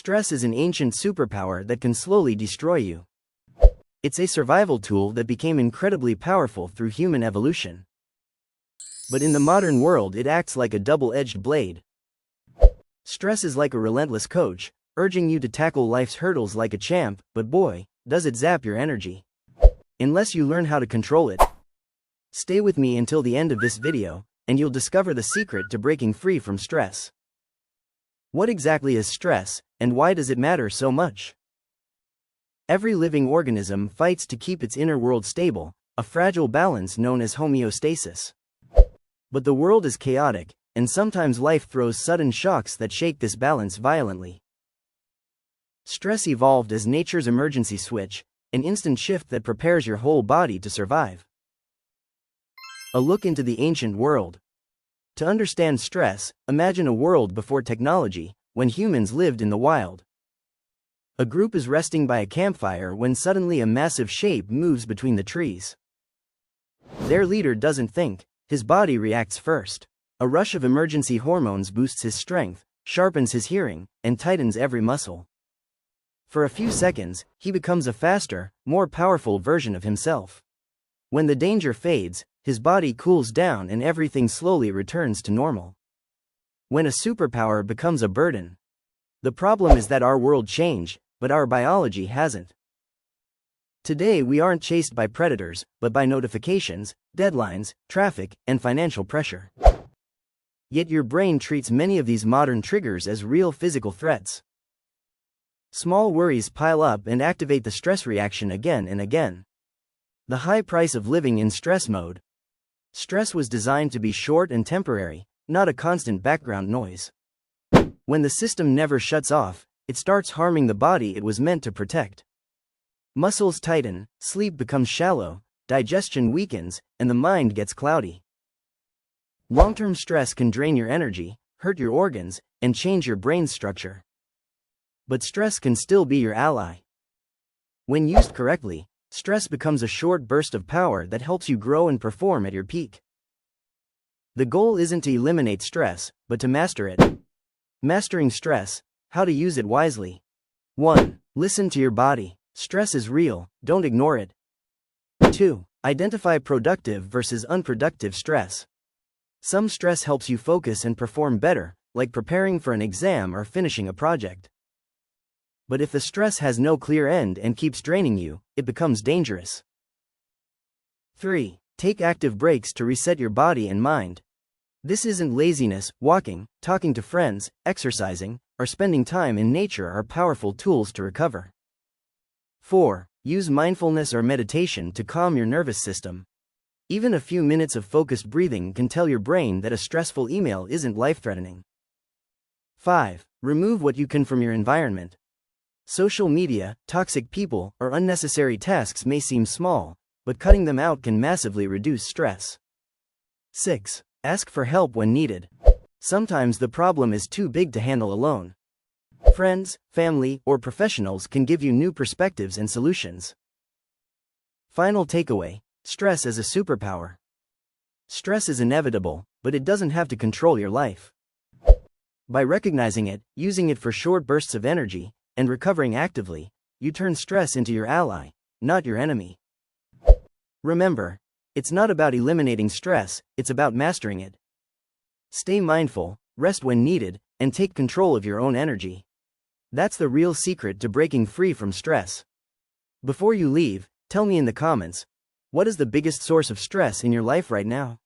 Stress is an ancient superpower that can slowly destroy you. It's a survival tool that became incredibly powerful through human evolution. But in the modern world, it acts like a double-edged blade. Stress is like a relentless coach, urging you to tackle life's hurdles like a champ, but boy, does it zap your energy. Unless you learn how to control it. Stay with me until the end of this video, and you'll discover the secret to breaking free from stress. What exactly is stress, and why does it matter so much? Every living organism fights to keep its inner world stable, a fragile balance known as homeostasis. But the world is chaotic, and sometimes life throws sudden shocks that shake this balance violently. Stress evolved as nature's emergency switch, an instant shift that prepares your whole body to survive. A look into the ancient world. To understand stress, imagine a world before technology, when humans lived in the wild. A group is resting by a campfire when suddenly a massive shape moves between the trees. Their leader doesn't think, his body reacts first. A rush of emergency hormones boosts his strength, sharpens his hearing, and tightens every muscle. For a few seconds, he becomes a faster, more powerful version of himself. When the danger fades, his body cools down and everything slowly returns to normal. When a superpower becomes a burden. The problem is that our world changed, but our biology hasn't. Today we aren't chased by predators, but by notifications, deadlines, traffic, and financial pressure. Yet your brain treats many of these modern triggers as real physical threats. Small worries pile up and activate the stress reaction again and again. The high price of living in stress mode. Stress was designed to be short and temporary, not a constant background noise. When the system never shuts off, it starts harming the body it was meant to protect. Muscles tighten, sleep becomes shallow, digestion weakens, and the mind gets cloudy. Long-term stress can drain your energy, hurt your organs, and change your brain's structure. But stress can still be your ally. When used correctly, stress becomes a short burst of power that helps you grow and perform at your peak. The goal isn't to eliminate stress, but to master it. Mastering stress, how to use it wisely. 1. Listen to your body. Stress is real, don't ignore it. 2. Identify productive versus unproductive stress. Some stress helps you focus and perform better, like preparing for an exam or finishing a project. But if the stress has no clear end and keeps draining you, it becomes dangerous. 3. Take active breaks to reset your body and mind. This isn't laziness. Walking, talking to friends, exercising, or spending time in nature are powerful tools to recover. 4. Use mindfulness or meditation to calm your nervous system. Even a few minutes of focused breathing can tell your brain that a stressful email isn't life-threatening. 5. Remove what you can from your environment. Social media, toxic people, or unnecessary tasks may seem small, but cutting them out can massively reduce stress. 6. Ask for help when needed. Sometimes the problem is too big to handle alone. Friends, family, or professionals can give you new perspectives and solutions. Final takeaway: stress is a superpower. Stress is inevitable, but it doesn't have to control your life. By recognizing it, using it for short bursts of energy, and recovering actively, you turn stress into your ally, not your enemy. Remember, it's not about eliminating stress, it's about mastering it. Stay mindful, rest when needed, and take control of your own energy. That's the real secret to breaking free from stress. Before you leave, tell me in the comments, what is the biggest source of stress in your life right now?